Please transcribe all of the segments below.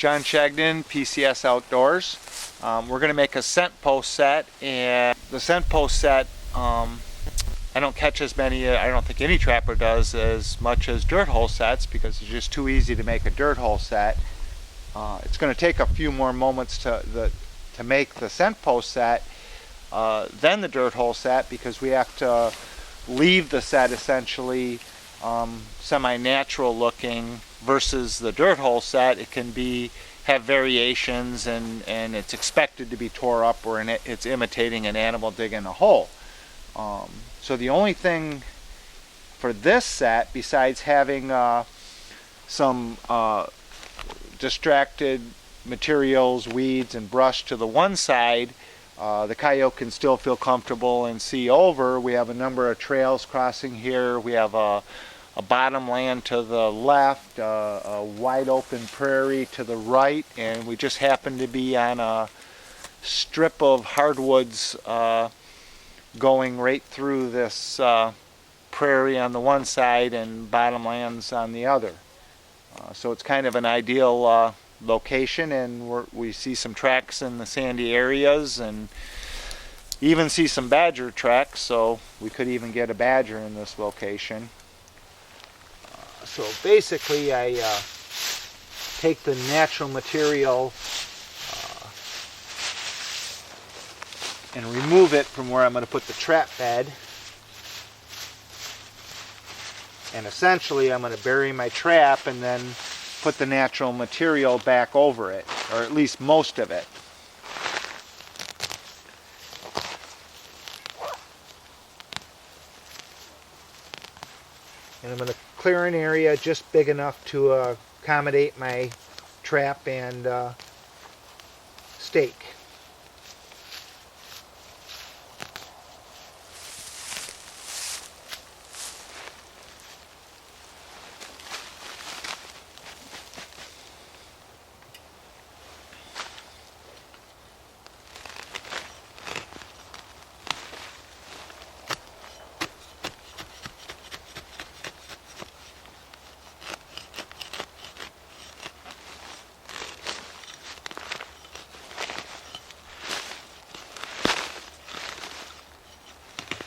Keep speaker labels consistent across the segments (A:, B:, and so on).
A: John Shagden, PCS Outdoors. We're going to make a scent post set, and the scent post set, I don't catch as many, I don't think any trapper does as much as dirt hole sets, because it's just too easy to make a dirt hole set. It's going to take a few more moments to make the scent post set than the dirt hole set, because we have to leave the set essentially semi-natural looking, versus the dirt hole set. It can have variations, and it's expected to be tore up, or it's imitating an animal digging a hole. So the only thing for this set, besides having some distracted materials, weeds and brush to the one side, the coyote can still feel comfortable and see over. We have a number of trails crossing here. We have a bottomland to the left, a wide open prairie to the right, and we just happen to be on a strip of hardwoods going right through this prairie on the one side and bottomlands on the other. So it's kind of an ideal location, and we see some tracks in the sandy areas, and even see some badger tracks, so we could even get a badger in this location. So basically I take the natural material and remove it from where I'm going to put the trap bed, and essentially I'm going to bury my trap and then put the natural material back over it, or at least most of it. And I'm going to clear an area just big enough to accommodate my trap and stake.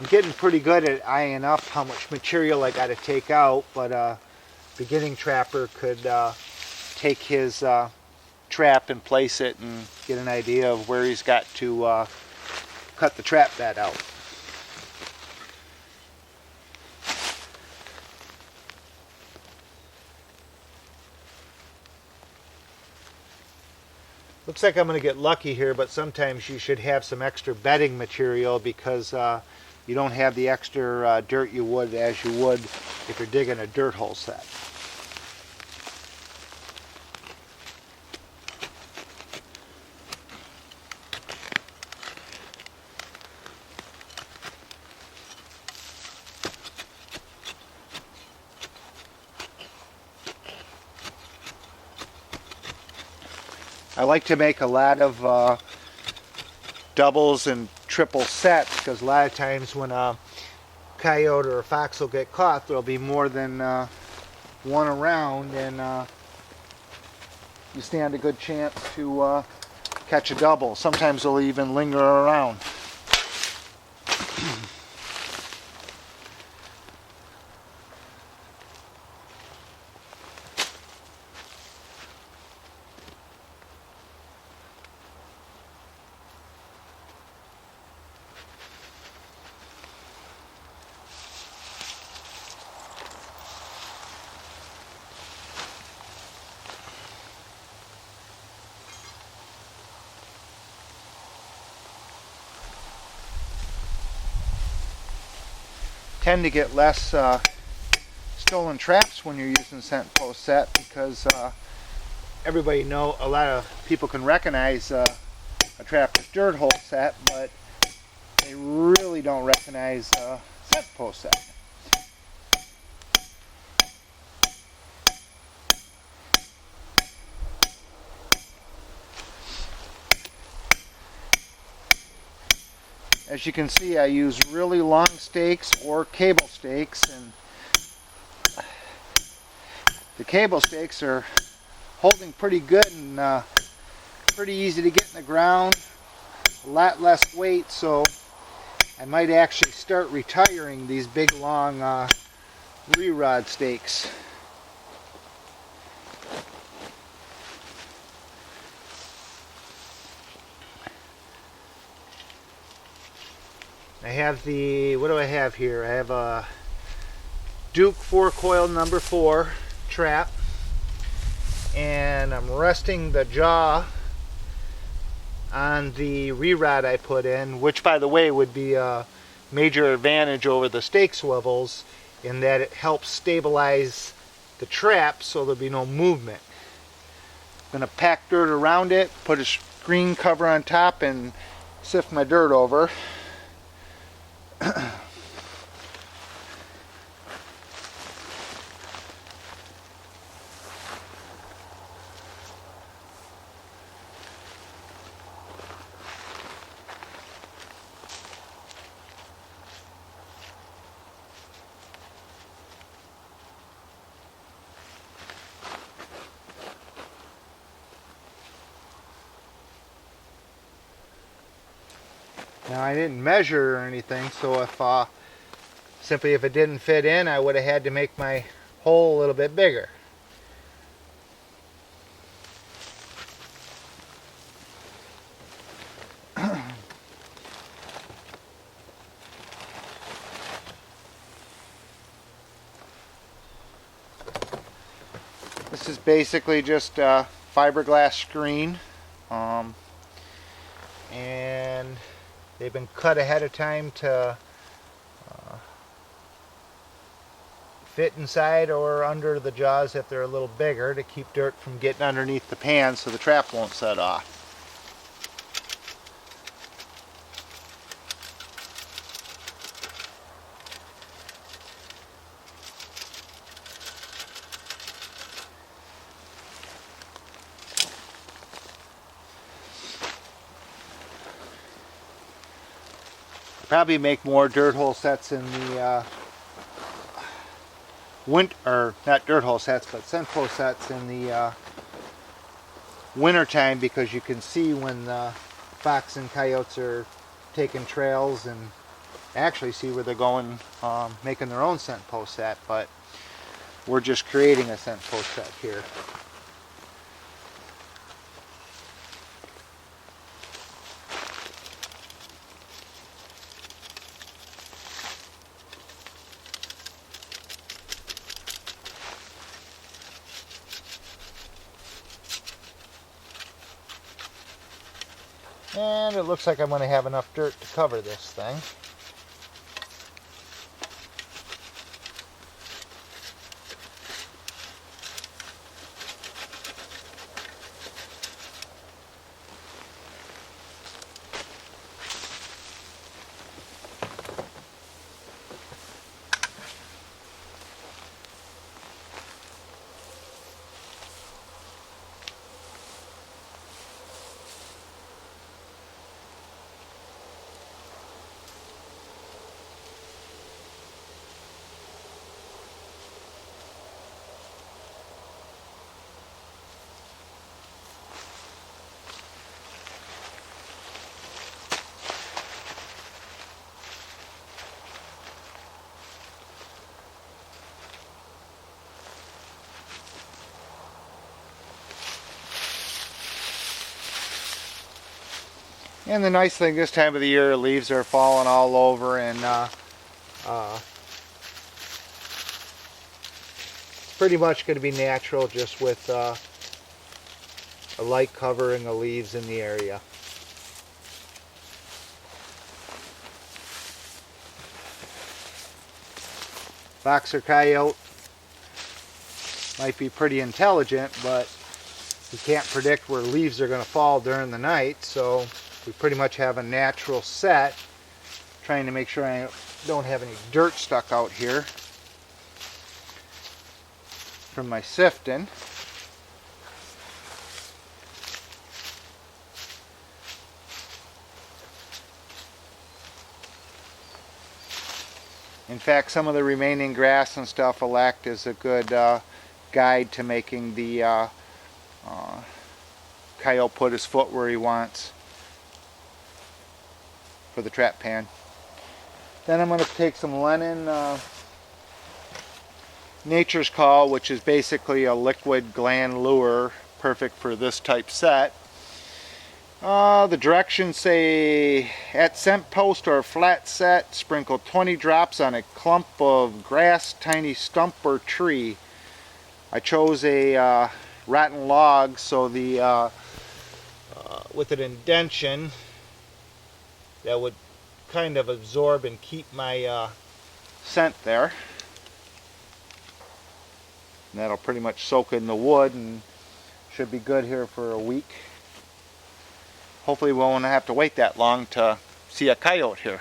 A: I'm getting pretty good at eyeing up how much material I got to take out, but a beginning trapper could take his trap and place it and get an idea of where he's got to cut the trap bed out. Looks like I'm going to get lucky here, but sometimes you should have some extra bedding material, because you don't have the extra dirt you would if you're digging a dirt hole set. I like to make a lot of doubles and triple sets, because a lot of times when a coyote or a fox will get caught, there'll be more than one around, and you stand a good chance to catch a double. Sometimes they'll even linger around. Tend to get less stolen traps when you're using scent post set, because everybody know, a lot of people can recognize a trapper's dirt hole set, but they really don't recognize a scent post set. As you can see, I use really long stakes or cable stakes, and the cable stakes are holding pretty good and pretty easy to get in the ground. A lot less weight, so I might actually start retiring these big long re-rod stakes. I have the, what do I have here? I have a Duke 4-coil number 4 trap, and I'm resting the jaw on the re-rod I put in, which by the way would be a major advantage over the stake swivels in that it helps stabilize the trap so there'll be no movement. I'm going to pack dirt around it, put a screen cover on top, and sift my dirt over. Now I didn't measure or anything, so if simply if it didn't fit in, I would have had to make my hole a little bit bigger. This is basically just a fiberglass screen, and they've been cut ahead of time to fit inside or under the jaws if they're a little bigger, to keep dirt from getting underneath the pan so the trap won't set off. Probably make more dirt hole sets in the or not dirt hole sets, but scent post sets in the winter time, because you can see when the fox and coyotes are taking trails and actually see where they're going, making their own scent post set. But we're just creating a scent post set here. And it looks like I'm going to have enough dirt to cover this thing. And the nice thing this time of the year, leaves are falling all over, and pretty much going to be natural, just with a light covering of leaves in the area. Fox or coyote might be pretty intelligent, but you can't predict where leaves are going to fall during the night, so we pretty much have a natural set. Trying to make sure I don't have any dirt stuck out here from my sifting. In fact, some of the remaining grass and stuff will act as a good guide to making the Coyote put his foot where he wants for the trap pan. Then I'm going to take some Lennon Nature's Call, which is basically a liquid gland lure, perfect for this type set. The directions say, at scent post or flat set, sprinkle 20 drops on a clump of grass, tiny stump, or tree. I chose a rotten log, so the with an indention that would kind of absorb and keep my scent there. And that'll pretty much soak in the wood and should be good here for a week. Hopefully we won't have to wait that long to see a coyote here.